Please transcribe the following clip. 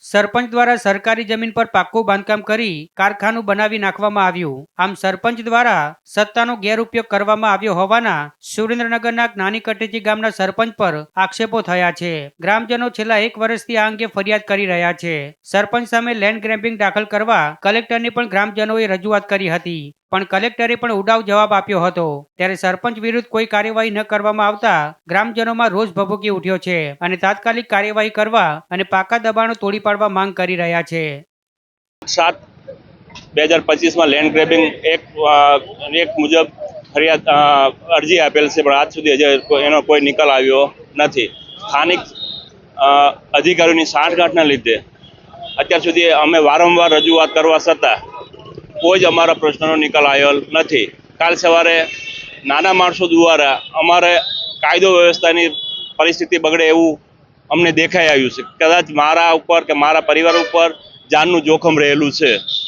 સરપંચ દ્વારા સરકારી જમીન પર પાક્કું બાંધકામ કરી કારખાનું બનાવી નાખવામાં આવ્યું। આમ સરપંચ દ્વારા સત્તાનો ગેરઉપયોગ કરવામાં આવ્યો હોવાના સુરેન્દ્રનગરના નાની કટેચી ગામના સરપંચ પર આક્ષેપો થયા છે। ગ્રામજનો છેલ્લા 1 વર્ષથી આ અંગે ફરિયાદ કરી રહ્યા છે। સરપંચ સામે લેન્ડ ગ્રેબિંગ દાખલ કરવા કલેક્ટરની પણ ગ્રામજનોએ રજૂઆત કરી હતી, પણ કલેક્ટરે પણ ઉડાવ જવાબ આપ્યો હતો। ત્યારે સરપંચ વિરુદ્ધ કોઈ કાર્યવાહી ન કરવામાં આવતા ગ્રામજનોમાં રોષ ભભૂકી ઉઠ્યો છે અને તાત્કાલિક કાર્યવાહી કરવા અને પાકા દબાણો તોડી પાડવા માંગ કરી રહ્યા છે। 7/2025 લેન્ડ ગ્રેબિંગ એક મુજબ ફરિયાદ અરજી આપેલ છે, પણ આજ સુધી હજી એનો કોઈ નિકાલ આવ્યો નથી। સ્થાનિક અધિકારીઓની સાંઠગાંઠના લીધે અત્યાર સુધી અમે વારંવાર રજૂઆત કરવા છતાં કોઈ જ અમારા પ્રશ્નનો નિકાલ આવ્યો નથી। કાલ સવારે નાના માણસો દ્વારા અમારે કાયદો વ્યવસ્થાની પરિસ્થિતિ બગડે એવું અમને દેખાઈ આવ્યું છે। કદાચ મારા ઉપર કે મારા પરિવાર ઉપર જાનનું જોખમ રહેલું છે।